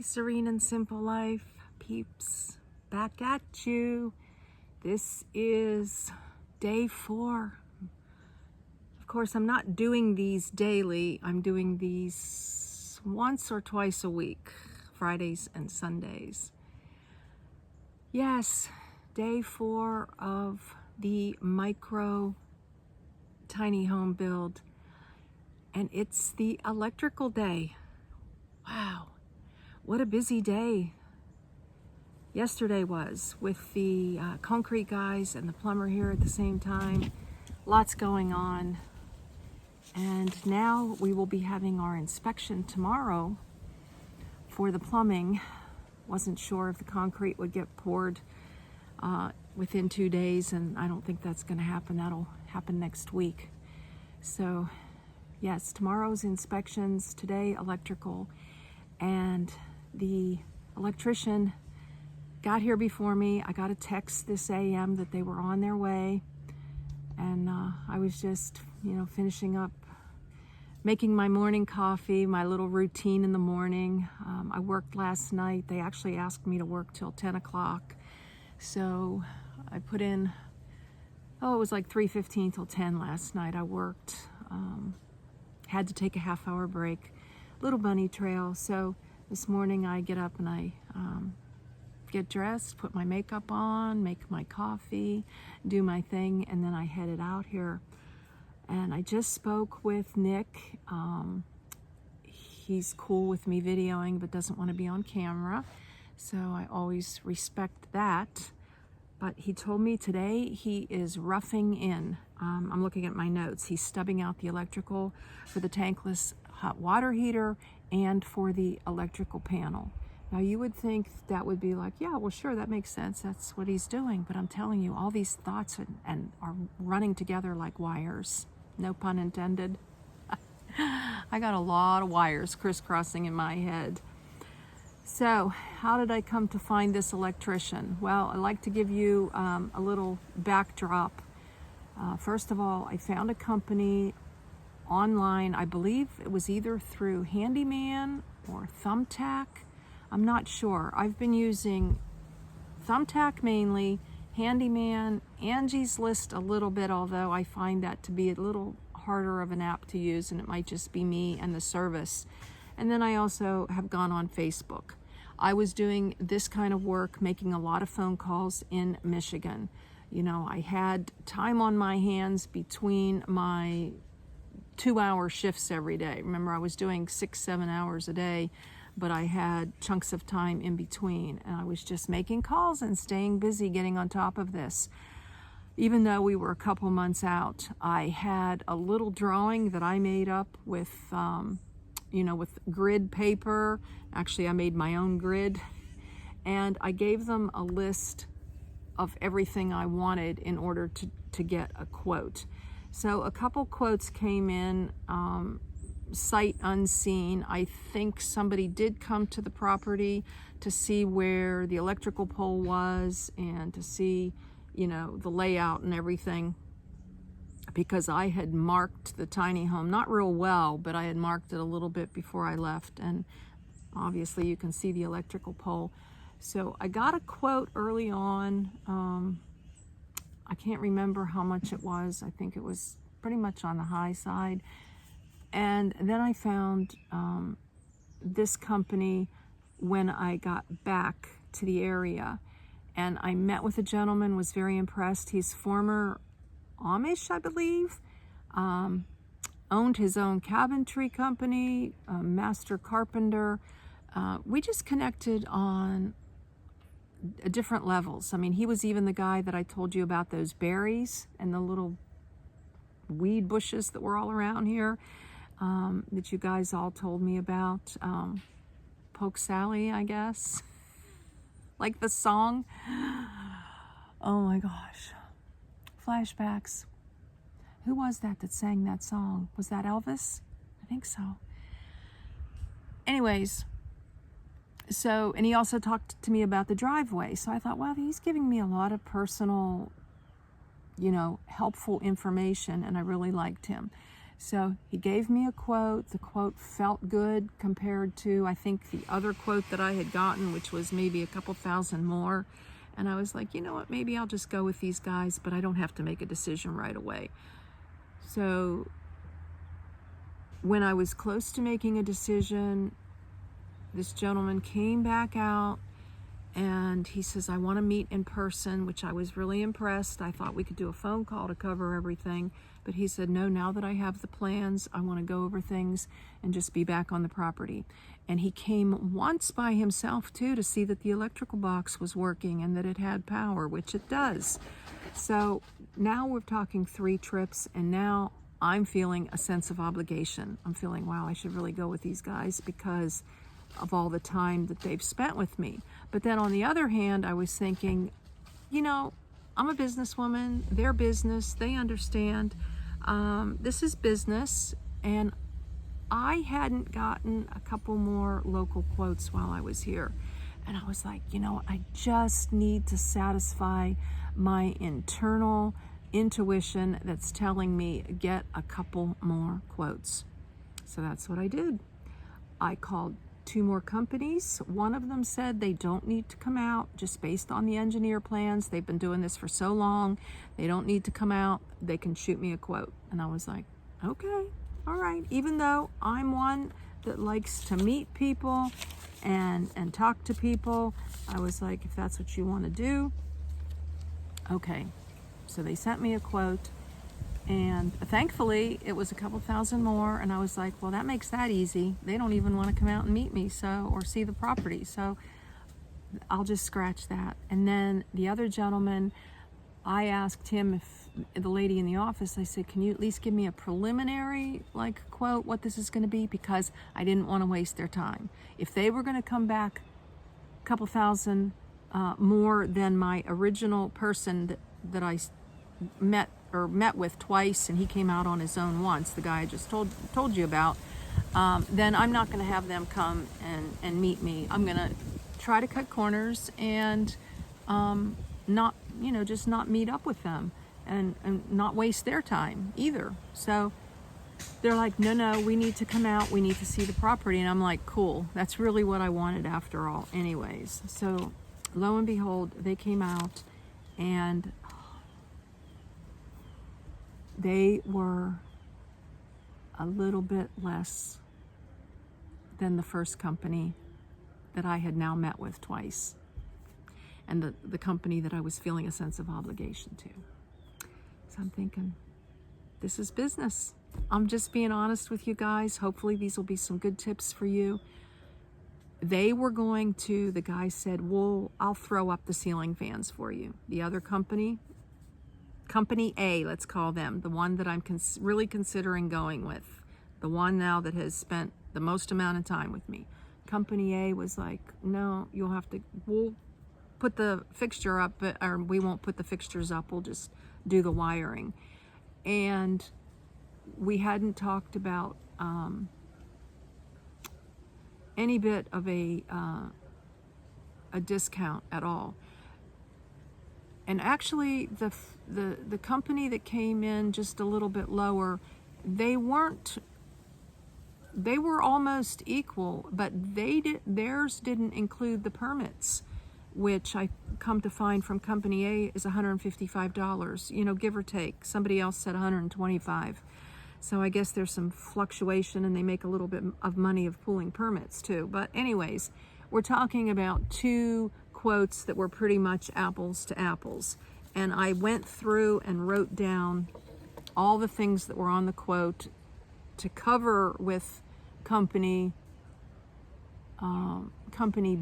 Serene and Simple Life peeps, back at you. This is day 4. Of course, I'm not doing these daily. I'm doing these once or twice a week, Fridays and Sundays. Yes, day 4 of the micro tiny home build, and it's the electrical day. Wow. What a busy day yesterday was, with the concrete guys and the plumber here at the same time. Lots going on. And now we will be having our inspection tomorrow for the plumbing. Wasn't sure if the concrete would get poured within 2 days, and I don't think that's going to happen. That'll happen next week. So yes, tomorrow's inspections, today electrical, and the electrician got here before me. I got a text this AM that they were on their way, and I was just, finishing up making my morning coffee, my little routine in the morning. I worked last night. They actually asked me to work till 10 o'clock. So I put in, it was like 3:15 till 10 last night. I worked, had to take a half-hour break, little bunny trail. So this morning I get up and I get dressed, put my makeup on, make my coffee, do my thing, and then I headed out here. And I just spoke with Nick. He's cool with me videoing, but doesn't want to be on camera. So I always respect that. But he told me today he is roughing in. I'm looking at my notes. He's stubbing out the electrical for the tankless hot water heater and for the electrical panel. Now you would think that would be like, yeah, well, sure, that makes sense. That's what he's doing. But I'm telling you, all these thoughts and are running together like wires. No pun intended. I got a lot of wires crisscrossing in my head. So how did I come to find this electrician? Well, I'd like to give you a little backdrop. First of all, I found a company online. I believe it was either through Handyman or Thumbtack. I'm not sure. I've been using Thumbtack mainly, Handyman, Angie's List a little bit, although I find that to be a little harder of an app to use, and it might just be me and the service. And then I also have gone on Facebook. I was doing this kind of work, making a lot of phone calls in Michigan. I had time on my hands between my 2-hour shifts every day. Remember, I was doing 6-7 hours a day, but I had chunks of time in between, and I was just making calls and staying busy, getting on top of this. Even though we were a couple months out, I had a little drawing that I made up with, with grid paper. Actually, I made my own grid, and I gave them a list of everything I wanted in order to get a quote. So a couple quotes came in, sight unseen. I think somebody did come to the property to see where the electrical pole was and to see, the layout and everything, because I had marked the tiny home, not real well, but I had marked it a little bit before I left, and obviously you can see the electrical pole. So I got a quote early on. I can't remember how much it was. I think it was pretty much on the high side. And then I found this company when I got back to the area, and I met with a gentleman, was very impressed. He's former Amish, I believe, owned his own cabinetry company, master carpenter. We just connected on different levels. I mean, he was even the guy that I told you about those berries and the little weed bushes that were all around here, that you guys all told me about. Poke Sally, I guess. Like the song. Oh my gosh. Flashbacks. Who was that sang that song? Was that Elvis? I think so. Anyways, and he also talked to me about the driveway. So I thought, well, he's giving me a lot of personal, helpful information, and I really liked him. So he gave me a quote. The quote felt good compared to, I think, the other quote that I had gotten, which was maybe a couple thousand more. And I was like, you know what, maybe I'll just go with these guys, but I don't have to make a decision right away. So when I was close to making a decision, this gentleman came back out and he says, I want to meet in person, which I was really impressed. I thought we could do a phone call to cover everything. But he said, no, now that I have the plans, I want to go over things and just be back on the property. And he came once by himself, too, to see that the electrical box was working and that it had power, which it does. So now we're talking 3 trips, and now I'm feeling a sense of obligation. I'm feeling, wow, I should really go with these guys because of all the time that they've spent with me. But then on the other hand, I was thinking, you know, I'm a businesswoman, they're business, they understand. This is business, and I hadn't gotten a couple more local quotes while I was here. And I was like, you know, I just need to satisfy my internal intuition that's telling me get a couple more quotes. So that's what I did. I called 2 more companies. One of them said they don't need to come out, just based on the engineer plans. They've been doing this for so long. They don't need to come out. They can shoot me a quote. And I was like, okay, all right. Even though I'm one that likes to meet people and talk to people, I was like, if that's what you want to do, okay. So they sent me a quote, and thankfully it was a couple thousand more, and I was like, well, that makes that easy. They don't even want to come out and meet me, so, or see the property, so I'll just scratch that. And then the other gentleman, I asked him, if the lady in the office, I said, can you at least give me a preliminary quote what this is going to be, because I didn't want to waste their time. If they were going to come back a couple thousand more than my original person that I met with twice, and he came out on his own once, the guy I just told you about, then I'm not going to have them come and meet me. I'm going to try to cut corners and not, you know, just not meet up with them and not waste their time either. So they're like, no, we need to come out, we need to see the property. And I'm like, cool, that's really what I wanted after all anyways. So lo and behold, they came out, and they were a little bit less than the first company that I had now met with twice, and the company that I was feeling a sense of obligation to. So I'm thinking, this is business. I'm just being honest with you guys. Hopefully these will be some good tips for you. They were going to, the guy said, well, I'll throw up the ceiling fans for you. The other company A, let's call them, the one that I'm really considering going with, the one now that has spent the most amount of time with me. Company A was like, no, we'll put the fixture up, or we won't put the fixtures up, we'll just do the wiring. And we hadn't talked about any bit of a discount at all. And actually, the company that came in just a little bit lower, they were almost equal, but theirs didn't include the permits, which I come to find from company A is $155, you know, give or take. Somebody else said $125. So I guess there's some fluctuation, and they make a little bit of money of pooling permits too. But anyways, we're talking about 2 quotes that were pretty much apples to apples. And I went through and wrote down all the things that were on the quote to cover with company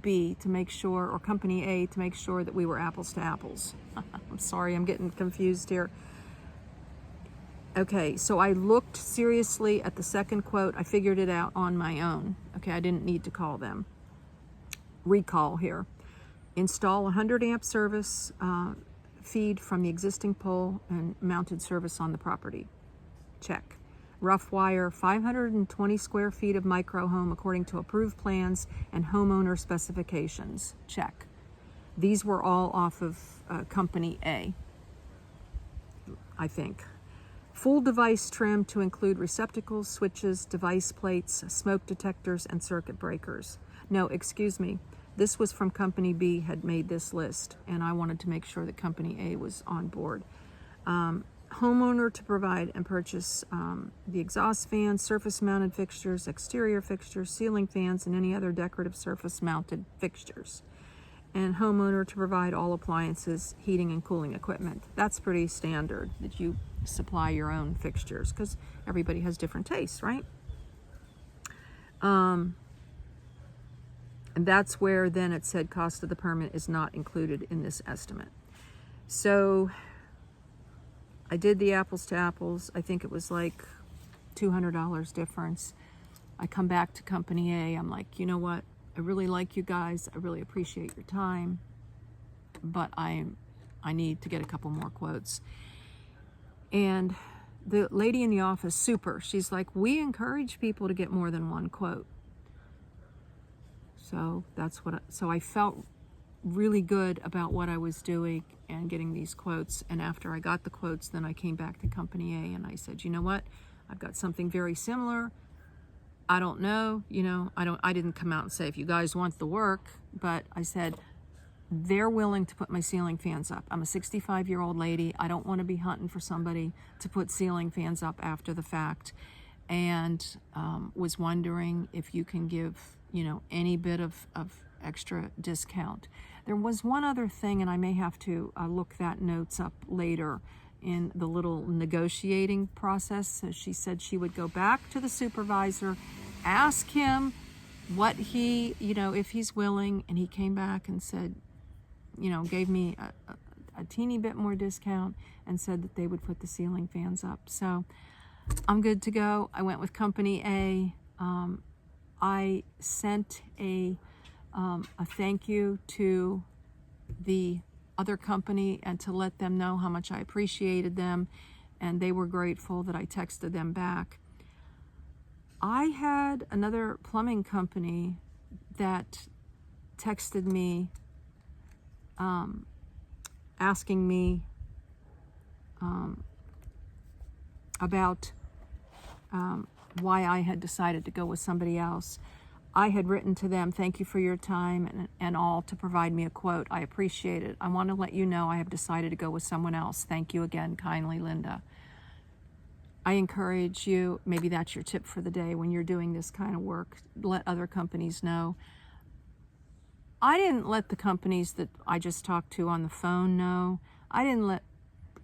B to make sure, or company A to make sure that we were apples to apples. I'm sorry, I'm getting confused here. Okay, so I looked seriously at the second quote. I figured it out on my own. Okay, I didn't need to call them. Recall here. Install 100 amp service feed from the existing pole and mounted service on the property. Check. Rough wire 520 square feet of micro home according to approved plans and homeowner specifications. Check. These were all off of company A, I think. Full device trim to include receptacles, switches, device plates, smoke detectors, and circuit breakers. No, excuse me. This was from Company B had made this list, and I wanted to make sure that Company A was on board. Homeowner to provide and purchase the exhaust fans, surface-mounted fixtures, exterior fixtures, ceiling fans, and any other decorative surface-mounted fixtures. And homeowner to provide all appliances, heating and cooling equipment. That's pretty standard, that you supply your own fixtures, because everybody has different tastes, right? And that's where then it said cost of the permit is not included in this estimate. So I did the apples to apples. I think it was like $200 difference. I come back to Company A. I'm like, you know what? I really like you guys. I really appreciate your time, but I need to get a couple more quotes. And the lady in the office, super, she's like, we encourage people to get more than one quote. So that's what, so I felt really good about what I was doing and getting these quotes. And after I got the quotes, then I came back to Company A and I said, you know what? I've got something very similar. I don't know, I didn't come out and say, if you guys want the work, but I said, they're willing to put my ceiling fans up. I'm a 65-year-old lady. I don't want to be hunting for somebody to put ceiling fans up after the fact. And was wondering if you can give, any bit of extra discount. There was one other thing, and I may have to look that notes up later in the little negotiating process. So she said she would go back to the supervisor, ask him what he, if he's willing, and he came back and said, gave me a teeny bit more discount and said that they would put the ceiling fans up. So I'm good to go. I went with Company A. I sent a thank you to the other company and to let them know how much I appreciated them, and they were grateful that I texted them back. I had another plumbing company that texted me asking me about why I had decided to go with somebody else. I had written to them, thank you for your time and all, to provide me a quote. I appreciate it. I want to let you know I have decided to go with someone else. Thank you again, kindly, Linda. I encourage you, maybe that's your tip for the day when you're doing this kind of work, let other companies know. I didn't let the companies that I just talked to on the phone know. I didn't let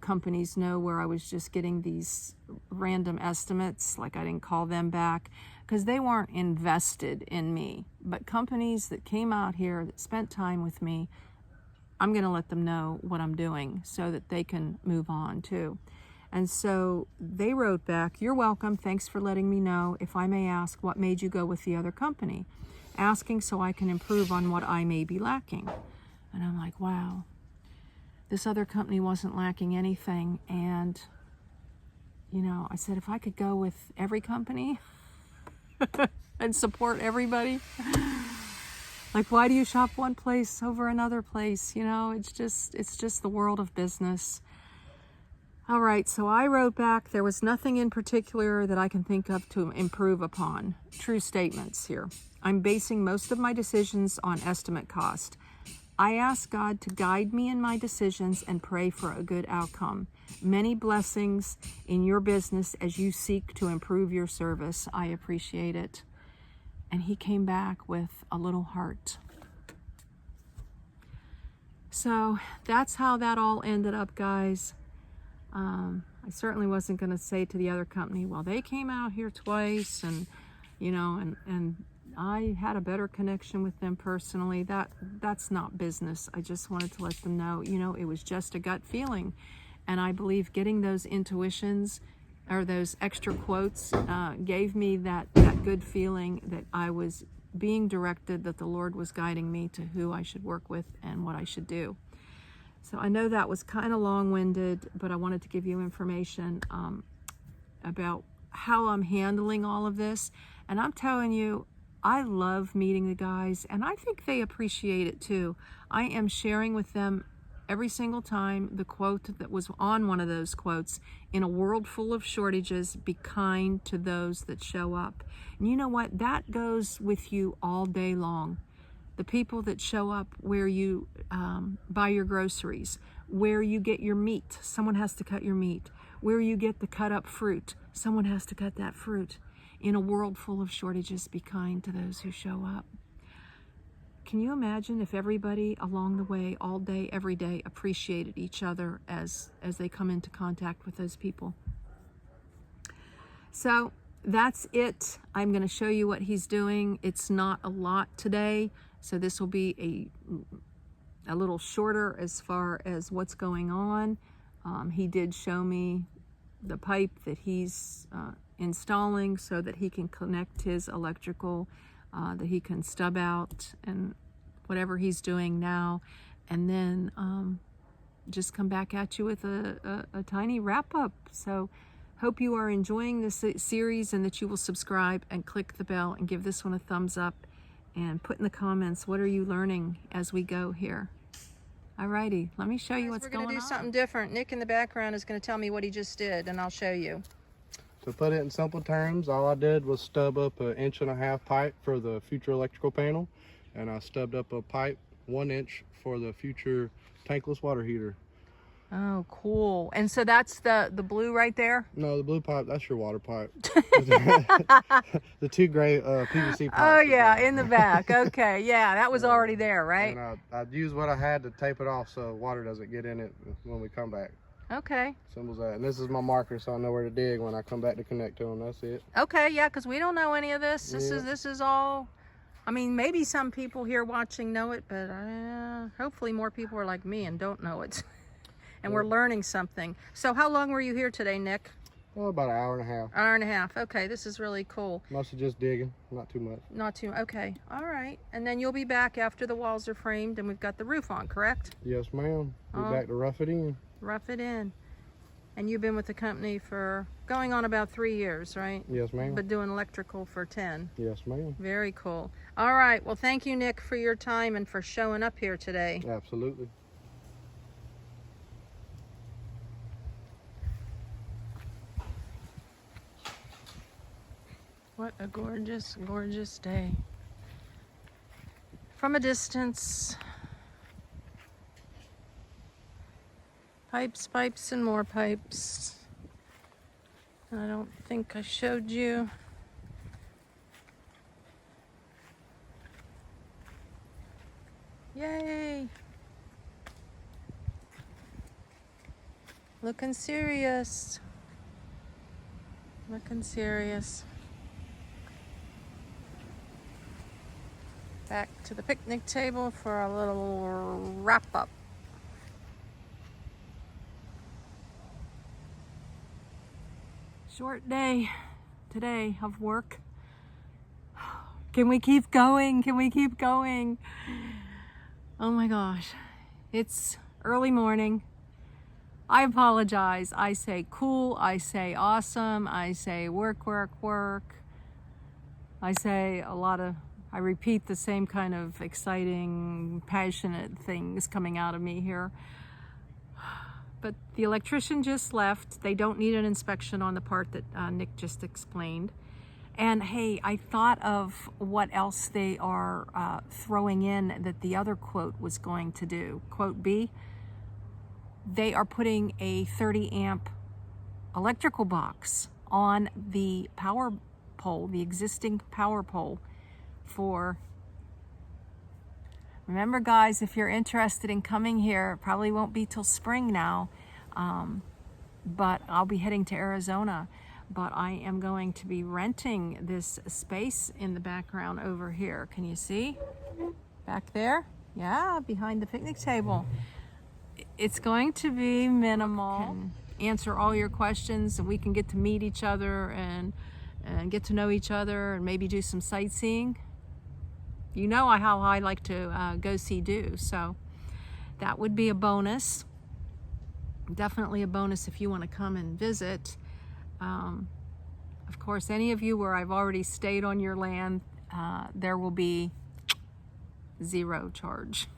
companies know where I was just getting these random estimates, like I didn't call them back, because they weren't invested in me. But companies that came out here, that spent time with me, I'm going to let them know what I'm doing so that they can move on too. And so they wrote back, you're welcome, thanks for letting me know. If I may ask, what made you go with the other company? Asking so I can improve on what I may be lacking. And I'm like, wow, this other company wasn't lacking anything. And, I said, if I could go with every company and support everybody, like, why do you shop one place over another place? It's just the world of business. All right, so I wrote back, there was nothing in particular that I can think of to improve upon. True statements here. I'm basing most of my decisions on estimate cost. I ask God to guide me in my decisions and pray for a good outcome. Many blessings in your business as you seek to improve your service. I appreciate it. And he came back with a little heart. So that's how that all ended up, guys. I certainly wasn't going to say to the other company, well, they came out here twice and I had a better connection with them personally. That's not business. I just wanted to let them know, it was just a gut feeling. And I believe getting those intuitions or those extra quotes gave me that good feeling that I was being directed, that the Lord was guiding me to who I should work with and what I should do. So I know that was kind of long-winded, but I wanted to give you information about how I'm handling all of this. And I'm telling you, I love meeting the guys, and I think they appreciate it too. I am sharing with them every single time the quote that was on one of those quotes, in a world full of shortages, be kind to those that show up. And you know what? That goes with you all day long. The people that show up where you buy your groceries, where you get your meat, someone has to cut your meat. Where you get the cut up fruit, someone has to cut that fruit. In a world full of shortages, be kind to those who show up. Can you imagine if everybody along the way, all day, every day, appreciated each other as they come into contact with those people? So that's it. I'm going to show you what he's doing. It's not a lot today, so this will be a little shorter as far as what's going on. He did show me the pipe that he's installing so that he can connect his electrical, that he can stub out and whatever he's doing now, and then just come back at you with a tiny wrap-up. So hope you are enjoying this series and that you will subscribe and click the bell and give this one a thumbs up and put in the comments, what are you learning as we go here? Alrighty, let me show you what's going on. We're going to do something different. Nick in the background is going to tell me what he just did, and I'll show you. To put it in simple terms, all I did was stub up an 1.5 inch pipe for the future electrical panel, and I stubbed up a pipe 1 inch for the future tankless water heater. Oh, cool. And so that's the blue right there? No, the blue pipe, that's your water pipe. The two gray PVC pipes. Oh, yeah, in the back. Okay, yeah, that was already there, right? And I used what I had to tape it off so water doesn't get in it when we come back. Okay. Simple as that. And this is my marker, so I know where to dig when I come back to connect to them. That's it. Okay, yeah, because we don't know any of this. This is all, I mean, maybe some people here watching know it, but hopefully more people are like me and don't know it. And we're learning something. So how long were you here today, Nick? Well, about an hour and a half. Hour and a half. Okay, this is really cool. Mostly just digging, not too much. Not too, okay. All right. And then you'll be back after the walls are framed and we've got the roof on, correct? Yes, ma'am. Be back to rough it in. Rough it in. And you've been with the company for going on about 3 years, right? Yes, ma'am. But doing electrical for 10. Yes, ma'am. Very cool. All right. Well, thank you, Nick, for your time and for showing up here today. Absolutely. What a gorgeous, gorgeous day. From a distance. Pipes, pipes, and more pipes. I don't think I showed you. Yay! Looking serious. Looking serious. Back to the picnic table for a little wrap-up. Short day today of work. Can we keep going? Can we keep going? Oh my gosh. It's early morning. I apologize. I say cool. I say awesome. I say work, work, work. I say I repeat the same kind of exciting, passionate things coming out of me here. But the electrician just left. They don't need an inspection on the part that Nick just explained. And hey, I thought of what else they are throwing in that the other quote was going to do. Quote B, they are putting a 30 amp electrical box on the power pole, the existing power pole for, remember guys, if you're interested in coming here, it probably won't be till spring now, but I'll be heading to Arizona. But I am going to be renting this space in the background over here. Can you see? Back there? Yeah, behind the picnic table. It's going to be minimal. Can answer all your questions and we can get to meet each other and get to know each other and maybe do some sightseeing. You know how I like to go see-do, so that would be a bonus. Definitely a bonus if you want to come and visit. Of course, any of you where I've already stayed on your land, there will be zero charge.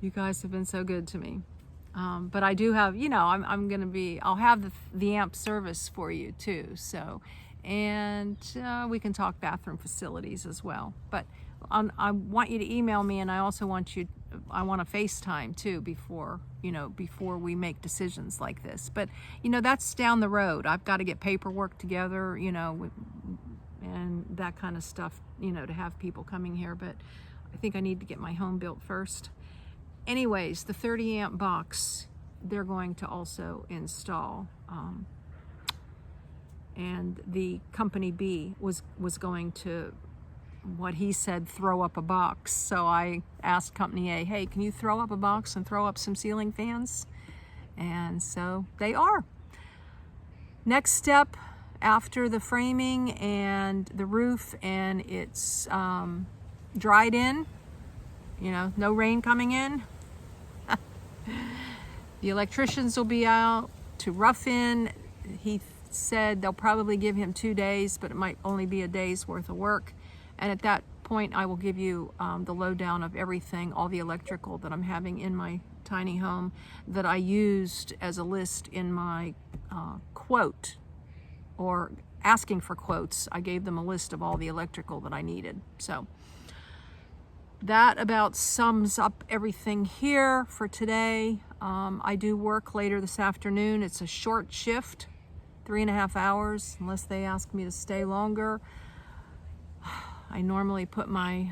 You guys have been so good to me. But I do have, you know, I'll have the amp service for you too. So, and we can talk bathroom facilities as well. But I want you to email me, and I also want I want to FaceTime too before we make decisions like this. But, you know, that's down the road. I've got to get paperwork together, you know, and that kind of stuff, you know, to have people coming here. But I think I need to get my home built first. Anyways, the 30 amp box, they're going to also install. And the company B was going to, what he said, throw up a box. So I asked company A, hey, can you throw up a box and throw up some ceiling fans? And so they are. Next step, after the framing and the roof and it's dried in, you know, no rain coming in, the electricians will be out to Roughin. He said they'll probably give him 2 days, but it might only be a day's worth of work. And at that point, I will give you the lowdown of everything, all the electrical that I'm having in my tiny home that I used as a list in my quote, or asking for quotes. I gave them a list of all the electrical that I needed. So that about sums up everything here for today. I do work later this afternoon. It's a short shift, 3.5 hours, unless they ask me to stay longer. I normally put my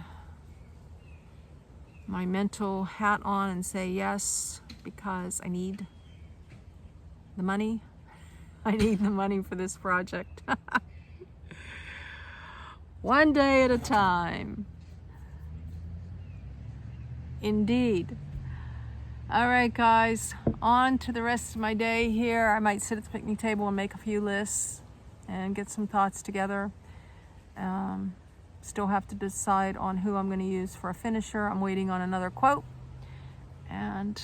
mental hat on and say yes, because I need the money. I need the money for this project. One day at a time. Indeed. All right, guys, on to the rest of my day here. I might sit at the picnic table and make a few lists and get some thoughts together. Still have to decide on who I'm going to use for a finisher. I'm waiting on another quote and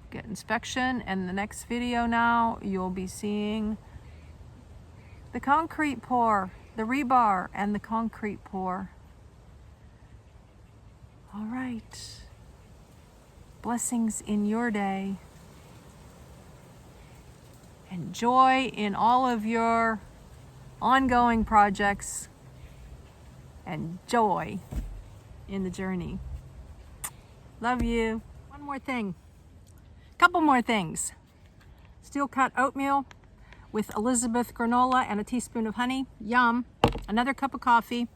get inspection. And the next video now, you'll be seeing the concrete pour, the rebar and the concrete pour. All right. Blessings in your day. And joy in all of your ongoing projects. And joy in the journey. Love you. One more thing. Couple more things. Steel cut oatmeal with Elizabeth granola and a teaspoon of honey. Yum. Another cup of coffee.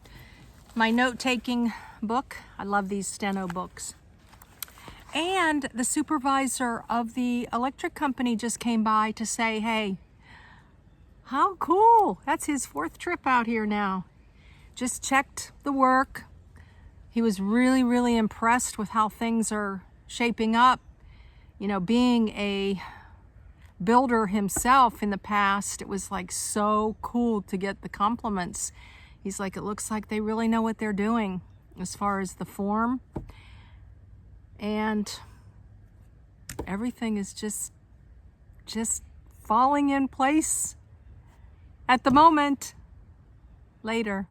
My note-taking book. I love these steno books. And the supervisor of the electric company just came by to say, hey, how cool. That's his 4th trip out here now. Just checked the work. He was really, really impressed with how things are shaping up. You know, being a builder himself in the past, it was like so cool to get the compliments. He's like, it looks like they really know what they're doing as far as the form. And everything is just falling in place at the moment. Later.